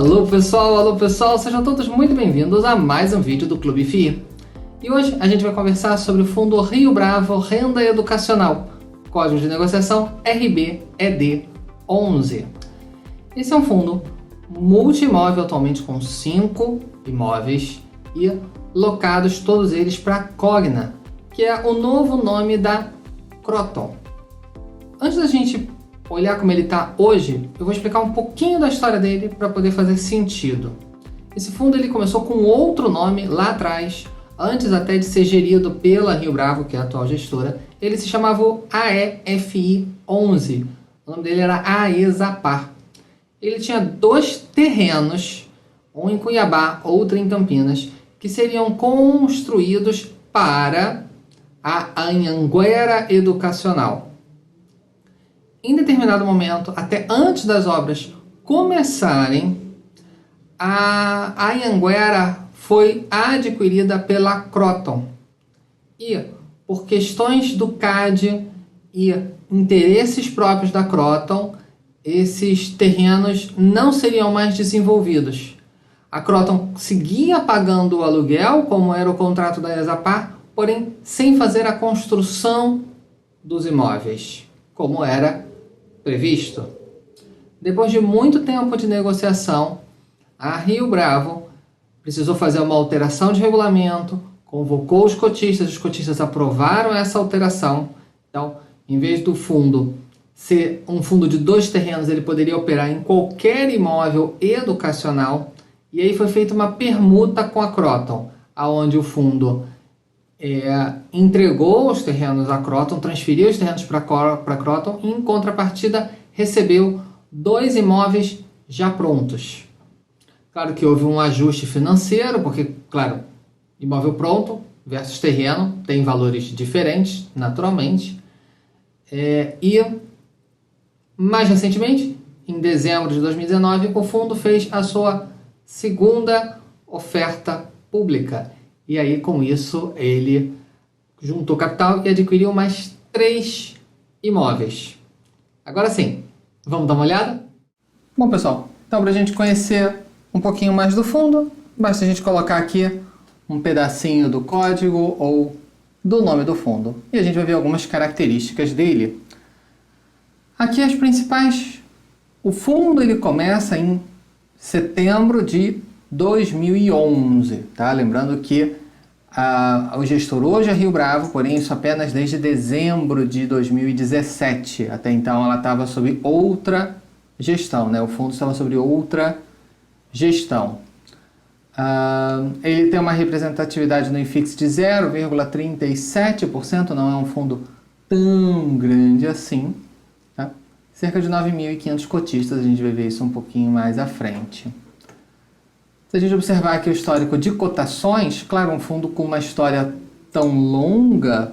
Alô pessoal, sejam todos muito bem-vindos a mais um vídeo do Clube FII. E hoje a gente vai conversar sobre o Fundo Rio Bravo Renda Educacional, código de negociação RBED11. Esse é um fundo multi-imóvel atualmente com 5 imóveis e locados todos eles para a Cogna, que é o novo nome da Croton. Antes da gente olhar como ele está hoje, eu vou explicar um pouquinho da história dele para poder fazer sentido. Esse fundo ele começou com outro nome lá atrás, antes até de ser gerido pela Rio Bravo, que é a atual gestora. Ele se chamava AEFI11, o nome dele era AESAPAR. Ele tinha 2 terrenos, um em Cuiabá, outro em Campinas, que seriam construídos para a Anhanguera Educacional. Em determinado momento, até antes das obras começarem, a Anhanguera foi adquirida pela Croton. E, por questões do CAD e interesses próprios da Croton, esses terrenos não seriam mais desenvolvidos. A Croton seguia pagando o aluguel, como era o contrato da ESAPAR, porém sem fazer a construção dos imóveis, como era previsto. Depois de muito tempo de negociação, a Rio Bravo precisou fazer uma alteração de regulamento, convocou os cotistas aprovaram essa alteração. Então, em vez do fundo ser um fundo de 2 terrenos, ele poderia operar em qualquer imóvel educacional, e aí foi feita uma permuta com a Croton, aonde o fundo entregou os terrenos à Croton, transferiu os terrenos para a Croton e, em contrapartida, recebeu 2 imóveis já prontos. Claro que houve um ajuste financeiro, porque, claro, imóvel pronto versus terreno tem valores diferentes, naturalmente. E, mais recentemente, em dezembro de 2019, o fundo fez a sua segunda oferta pública. E aí, com isso, ele juntou capital e adquiriu mais 3 imóveis. Agora sim, vamos dar uma olhada? Bom, pessoal, então para a gente conhecer um pouquinho mais do fundo, basta a gente colocar aqui um pedacinho do código ou do nome do fundo. E a gente vai ver algumas características dele. Aqui as principais. O fundo ele começa em setembro de 2011, tá? Lembrando que o gestor hoje é Rio Bravo, porém isso apenas desde dezembro de 2017. Até então ela estava sob outra gestão, né? O fundo estava sob outra gestão. Ele tem uma representatividade no IFIX de 0,37%, não é um fundo tão grande assim, tá? Cerca de 9.500 cotistas, a gente vai ver isso um pouquinho mais à frente. Se a gente observar aqui o histórico de cotações, claro, um fundo com uma história tão longa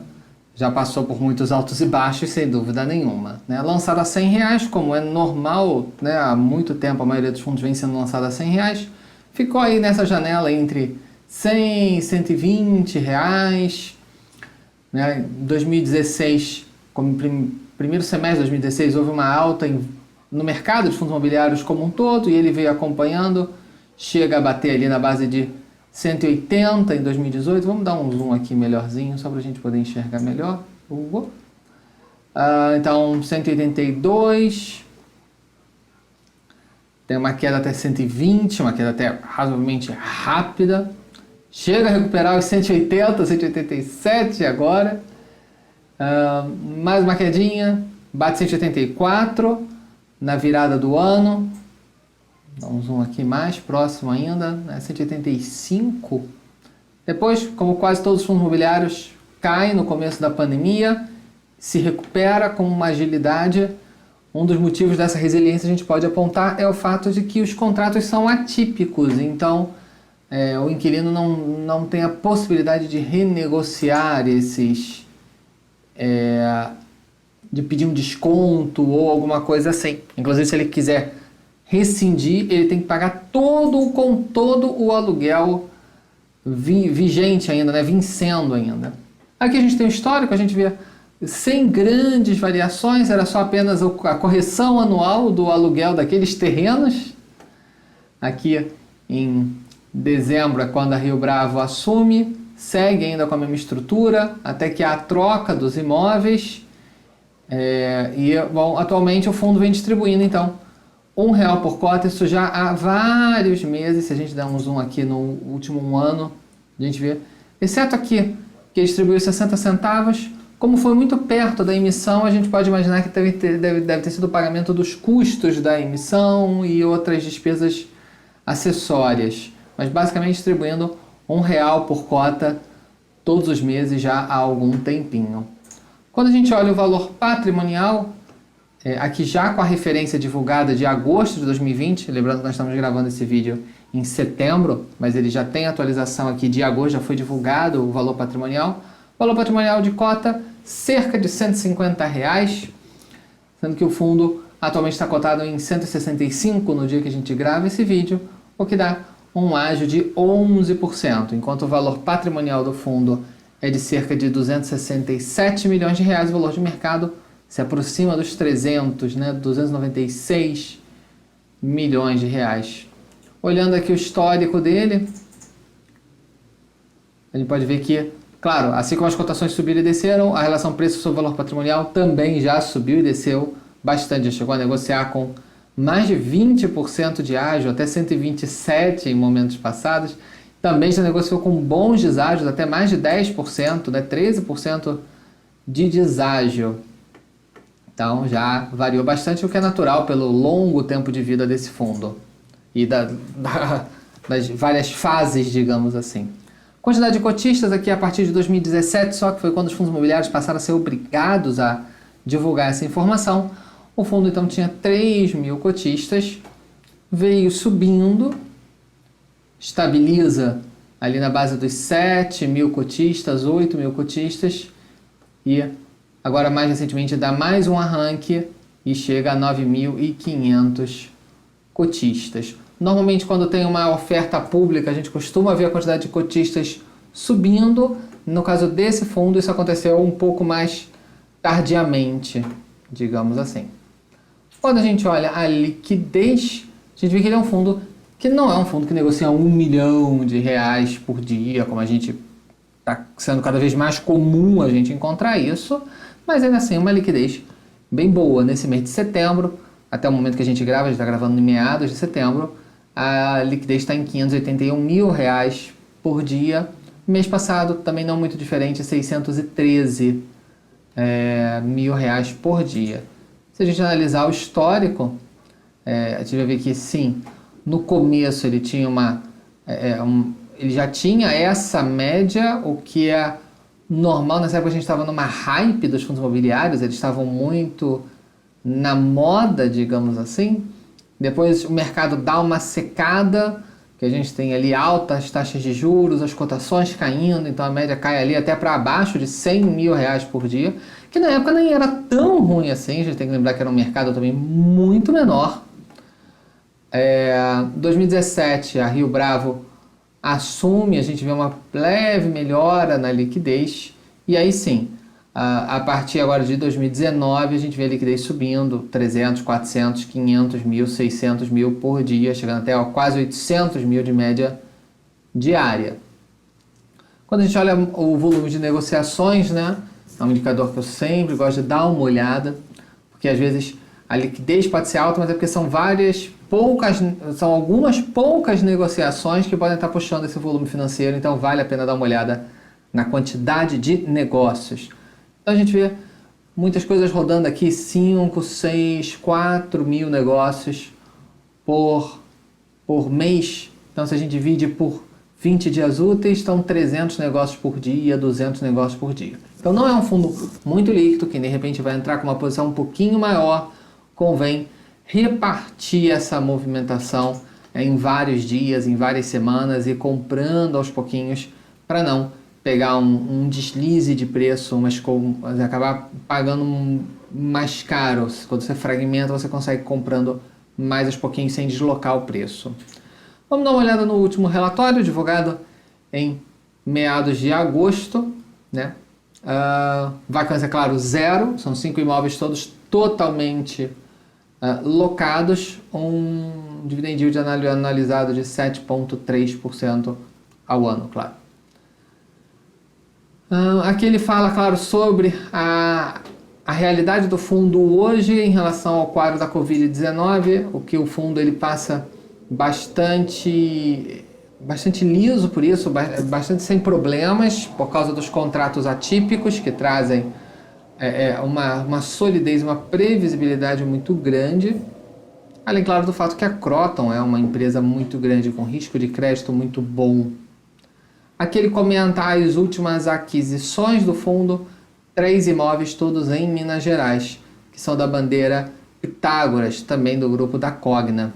já passou por muitos altos e baixos, sem dúvida nenhuma, né? Lançado a R$100, como é normal, né? Há muito tempo a maioria dos fundos vem sendo lançado a R$100, ficou aí nessa janela entre R$100 e R$120, né? Em 2016, como primeiro semestre de 2016, houve uma alta no mercado de fundos imobiliários como um todo, e ele veio acompanhando. Chega a bater ali na base de 180 em 2018. Vamos dar um zoom aqui melhorzinho, só para a gente poder enxergar melhor. Então, 182. Tem uma queda até 120, uma queda até razoavelmente rápida. Chega a recuperar os 180, 187 agora. Mais uma quedinha. Bate 184 na virada do ano. Dá um zoom aqui mais próximo ainda, né? 185. Depois, como quase todos os fundos imobiliários, cai no começo da pandemia, se recupera com uma agilidade. Um dos motivos dessa resiliência a gente pode apontar é o fato de que os contratos são atípicos, então o inquilino não tem a possibilidade de renegociar esses, de pedir um desconto ou alguma coisa assim. Inclusive, se ele quiser rescindir, ele tem que pagar todo o aluguel vigente ainda, né? Vencendo ainda. Aqui a gente tem o histórico, a gente vê sem grandes variações, era só apenas a correção anual do aluguel daqueles terrenos. Aqui em dezembro é quando a Rio Bravo assume, segue ainda com a mesma estrutura, até que há a troca dos imóveis. Bom, atualmente o fundo vem distribuindo, então, R$ 1 por cota, isso já há vários meses. Se a gente der um zoom aqui no último ano, a gente vê, exceto aqui, que distribuiu 60 centavos, como foi muito perto da emissão, a gente pode imaginar que deve ter sido o pagamento dos custos da emissão e outras despesas acessórias, mas basicamente distribuindo R$ 1 por cota todos os meses já há algum tempinho. Quando a gente olha o valor patrimonial, aqui já com a referência divulgada de agosto de 2020, lembrando que nós estamos gravando esse vídeo em setembro, mas ele já tem atualização aqui de agosto, já foi divulgado o valor patrimonial. O valor patrimonial de cota, cerca de R$150, sendo que o fundo atualmente está cotado em 165 no dia que a gente grava esse vídeo, o que dá um ágio de 11%, enquanto o valor patrimonial do fundo é de cerca de R$267 milhões, o valor de mercado se aproxima dos 300, né, 296 milhões de reais. Olhando aqui o histórico dele, a gente pode ver que, claro, assim como as cotações subiram e desceram, a relação preço sobre valor patrimonial também já subiu e desceu bastante, já chegou a negociar com mais de 20% de ágio, até 127 em momentos passados. Também já negociou com bons deságios, até mais de 10%, né, 13% de deságio. Então já variou bastante, o que é natural pelo longo tempo de vida desse fundo e das várias fases, digamos assim. Quantidade de cotistas aqui a partir de 2017, só que foi quando os fundos imobiliários passaram a ser obrigados a divulgar essa informação. O fundo então tinha 3.000 cotistas, veio subindo, estabiliza ali na base dos 7.000 cotistas, 8.000 cotistas, e agora mais recentemente dá mais um arranque e chega a 9.500 cotistas. Normalmente quando tem uma oferta pública a gente costuma ver a quantidade de cotistas subindo. No caso desse fundo isso aconteceu um pouco mais tardiamente, digamos assim. Quando a gente olha a liquidez, a gente vê que ele é um fundo que não é um fundo que negocia R$1 milhão por dia, como a gente está sendo cada vez mais comum a gente encontrar isso, mas ainda assim uma liquidez bem boa. Nesse mês de setembro, até o momento que a gente grava, a gente está gravando em meados de setembro, a liquidez está em R$581 mil por dia. Mês passado, também não muito diferente, R$613 mil por dia. Se a gente analisar o histórico, a gente vai ver que sim, no começo ele tinha ele já tinha essa média, o que é normal. Nessa época a gente estava numa hype dos fundos imobiliários, eles estavam muito na moda, digamos assim. Depois o mercado dá uma secada, que a gente tem ali altas taxas de juros, as cotações caindo, então a média cai ali até para abaixo de R$100 mil por dia, que na época nem era tão ruim assim. A gente tem que lembrar que era um mercado também muito menor. 2017 a Rio Bravo assume, a gente vê uma leve melhora na liquidez, e aí sim, a partir agora de 2019 a gente vê a liquidez subindo 300, 400, 500 mil, 600 mil por dia, chegando até quase 800 mil de média diária. Quando a gente olha o volume de negociações, né, é um indicador que eu sempre gosto de dar uma olhada, porque às vezes a liquidez pode ser alta, mas é porque são algumas poucas negociações que podem estar puxando esse volume financeiro, então vale a pena dar uma olhada na quantidade de negócios. Então a gente vê muitas coisas rodando aqui, 5, 6, 4 mil negócios por mês. Então se a gente divide por 20 dias úteis, estão 300 negócios por dia, 200 negócios por dia. Então não é um fundo muito líquido, que de repente vai entrar com uma posição um pouquinho maior. Convém repartir essa movimentação em vários dias, em várias semanas, e comprando aos pouquinhos, para não pegar um deslize de preço, mas acabar pagando mais caro. Quando você fragmenta, você consegue comprando mais aos pouquinhos sem deslocar o preço. Vamos dar uma olhada no último relatório, divulgado em meados de agosto, né? Vacância, claro, zero, são 5 imóveis todos totalmente locados. Um dividend yield analisado de 7,3% ao ano, claro. Aqui ele fala, claro, sobre a realidade do fundo hoje em relação ao quadro da Covid-19, o que o fundo ele passa bastante liso por isso, bastante sem problemas, por causa dos contratos atípicos que trazem uma solidez, uma previsibilidade muito grande. Além, claro, do fato que a Croton é uma empresa muito grande, com risco de crédito muito bom. Aqui ele comenta as últimas aquisições do fundo, 3 imóveis todos em Minas Gerais, que são da bandeira Pitágoras, também do grupo da Cogna.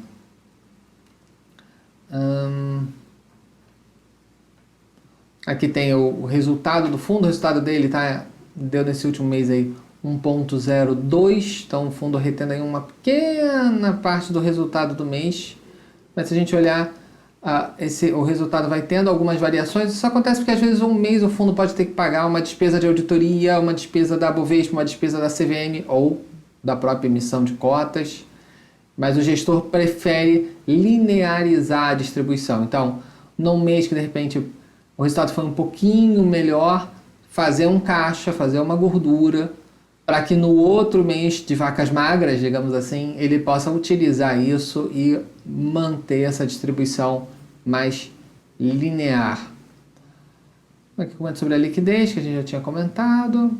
Aqui tem o resultado do fundo, o resultado dele deu nesse último mês aí 1,02, então o fundo retendo aí uma pequena parte do resultado do mês, mas se a gente olhar o resultado vai tendo algumas variações. Isso acontece porque às vezes um mês o fundo pode ter que pagar uma despesa de auditoria, uma despesa da Bovespa, uma despesa da CVM ou da própria emissão de cotas, mas o gestor prefere linearizar a distribuição. Então, num mês que de repente o resultado foi um pouquinho melhor, fazer um caixa, fazer uma gordura, para que no outro mês de vacas magras, digamos assim, ele possa utilizar isso e manter essa distribuição mais linear. Aqui comenta sobre a liquidez, que a gente já tinha comentado.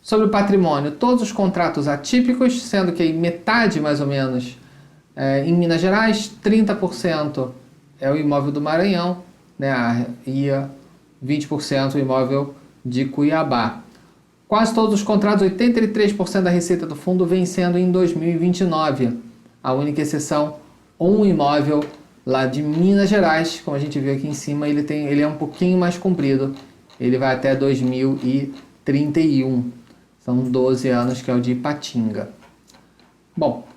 Sobre o patrimônio, todos os contratos atípicos, sendo que metade mais ou menos em Minas Gerais, 30% é o imóvel do Maranhão, né, e 20% o imóvel de Cuiabá. Quase todos os contratos, 83% da receita do fundo vem sendo em 2029. A única exceção, um imóvel lá de Minas Gerais, como a gente viu aqui em cima, ele é um pouquinho mais comprido. Ele vai até 2031. São 12 anos, que é o de Ipatinga. Bom,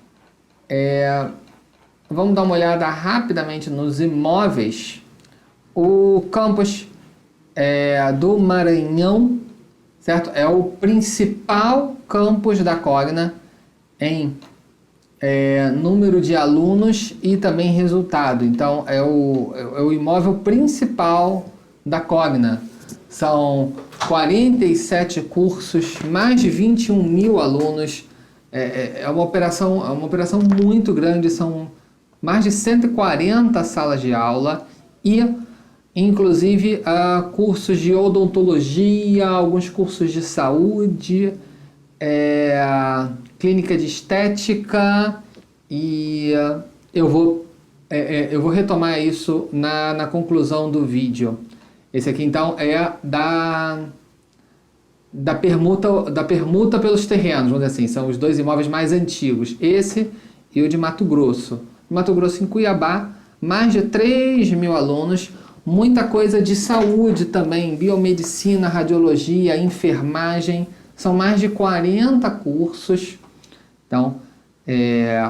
vamos dar uma olhada rapidamente nos imóveis. O campus do Maranhão, certo? É o principal campus da Cogna em número de alunos e também resultado. Então, é o imóvel principal da Cogna. São 47 cursos, mais de 21 mil alunos. É uma operação muito grande, são mais de 140 salas de aula e inclusive cursos de odontologia, alguns cursos de saúde, clínica de estética, e eu vou retomar isso na conclusão do vídeo. Esse aqui então é da permuta pelos terrenos, vamos dizer assim, são os dois imóveis mais antigos, esse e o de Mato Grosso. Mato Grosso, em Cuiabá, mais de 3 mil alunos, muita coisa de saúde também, biomedicina, radiologia, enfermagem, são mais de 40 cursos. Então,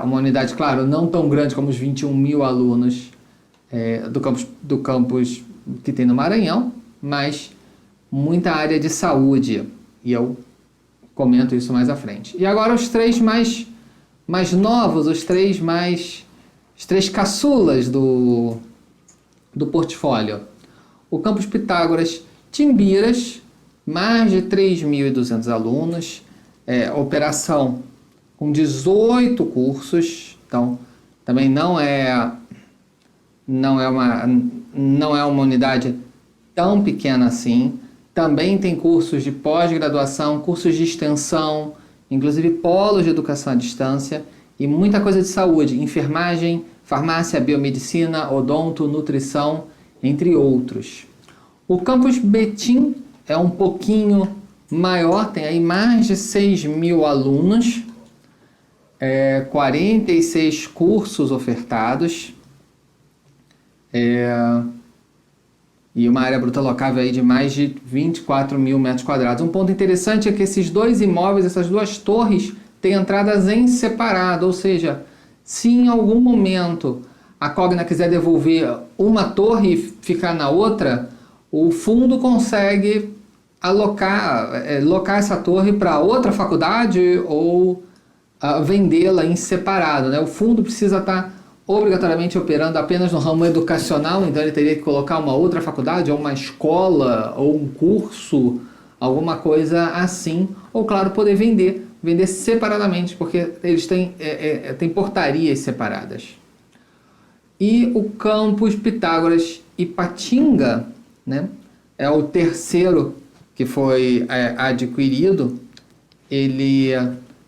uma unidade, claro, não tão grande como os 21 mil alunos do campus que tem no Maranhão, mas muita área de saúde, e eu comento isso mais à frente. E agora os três mais novos, os três caçulas do portfólio. O campus Pitágoras Timbiras, mais de 3.200 alunos, operação com 18 cursos, então também não é uma unidade tão pequena assim. Também tem cursos de pós-graduação, cursos de extensão, inclusive polos de educação à distância e muita coisa de saúde, enfermagem, farmácia, biomedicina, odonto, nutrição, entre outros. O campus Betim é um pouquinho maior, tem aí mais de 6 mil alunos, 46 cursos ofertados, e uma área bruta locável aí de mais de 24 mil metros quadrados. Um ponto interessante é que esses dois imóveis, essas duas torres, têm entradas em separado, ou seja, se em algum momento a Cogna quiser devolver uma torre e ficar na outra, o fundo consegue alocar essa torre para outra faculdade ou vendê-la em separado, né? O fundo precisa estar obrigatoriamente operando apenas no ramo educacional, então ele teria que colocar uma outra faculdade, ou uma escola, ou um curso, alguma coisa assim, ou claro, poder vender separadamente, porque eles têm portarias separadas. E o campus Pitágoras Ipatinga, né, é o terceiro que foi adquirido. Ele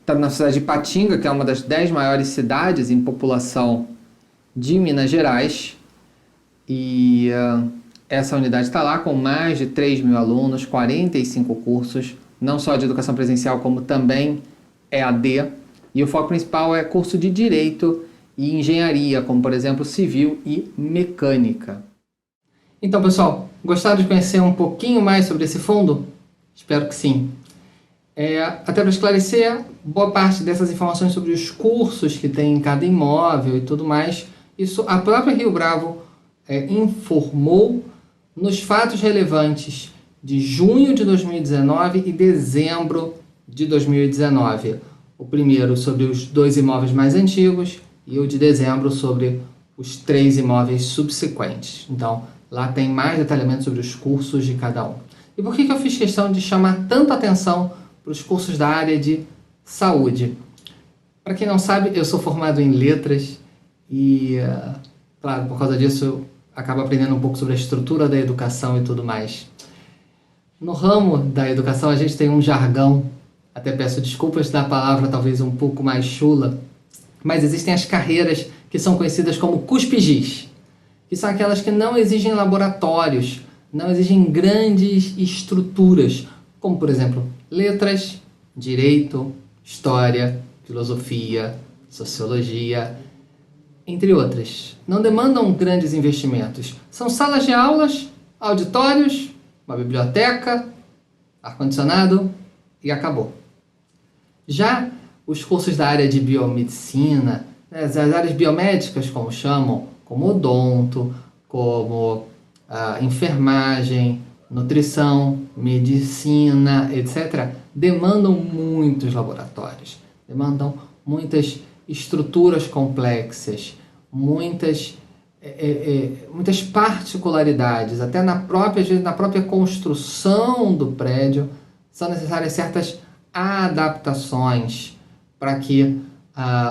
está na cidade de Ipatinga, que é uma das 10 maiores cidades em população de Minas Gerais. E essa unidade está lá com mais de 3.000 alunos, 45 cursos, não só de educação presencial, como também EAD. E o foco principal é curso de Direito e Engenharia, como por exemplo Civil e Mecânica. Então, pessoal, gostaram de conhecer um pouquinho mais sobre esse fundo? Espero que sim. Até para esclarecer, boa parte dessas informações sobre os cursos que tem em cada imóvel e tudo mais, isso a própria Rio Bravo informou nos fatos relevantes de junho de 2019 e dezembro de 2019. O primeiro sobre os 2 imóveis mais antigos e o de dezembro sobre os 3 imóveis subsequentes. Então, lá tem mais detalhamento sobre os cursos de cada um. E por que eu fiz questão de chamar tanta atenção para os cursos da área de saúde? Para quem não sabe, eu sou formado em letras e, claro, por causa disso eu acabo aprendendo um pouco sobre a estrutura da educação e tudo mais. No ramo da educação a gente tem um jargão, até peço desculpas da palavra talvez um pouco mais chula, mas existem as carreiras que são conhecidas como cuspigis, que são aquelas que não exigem laboratórios, não exigem grandes estruturas, como por exemplo letras, direito, história, filosofia, sociologia, entre outras. Não demandam grandes investimentos. São salas de aulas, auditórios, uma biblioteca, ar-condicionado e acabou. Já os cursos da área de biomedicina, as áreas biomédicas, como chamam, como odonto, como enfermagem, nutrição, medicina, etc., demandam muitos laboratórios, demandam muitas estruturas complexas, muitas particularidades, até às vezes na própria construção do prédio, são necessárias certas adaptações para que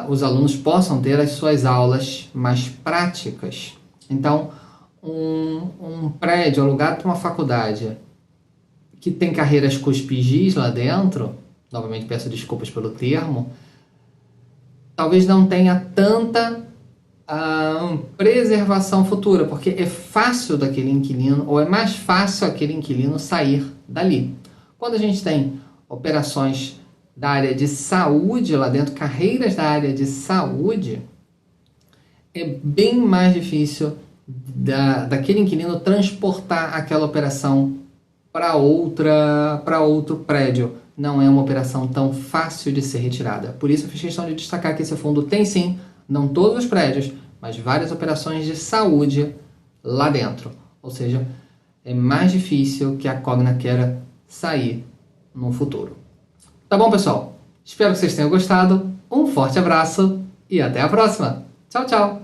os alunos possam ter as suas aulas mais práticas. Então, um prédio alugado para uma faculdade que tem carreiras cuspigis lá dentro, novamente peço desculpas pelo termo, talvez não tenha tanta preservação futura, porque é fácil daquele inquilino, ou é mais fácil aquele inquilino sair dali. Quando a gente tem operações da área de saúde lá dentro, carreiras da área de saúde, é bem mais difícil daquele inquilino transportar aquela operação para outro prédio. Não é uma operação tão fácil de ser retirada. Por isso eu fiz questão de destacar que esse fundo tem sim, não todos os prédios, mas várias operações de saúde lá dentro. Ou seja, é mais difícil que a Cogna queira sair no futuro. Tá bom, pessoal? Espero que vocês tenham gostado. Um forte abraço e até a próxima. Tchau, tchau!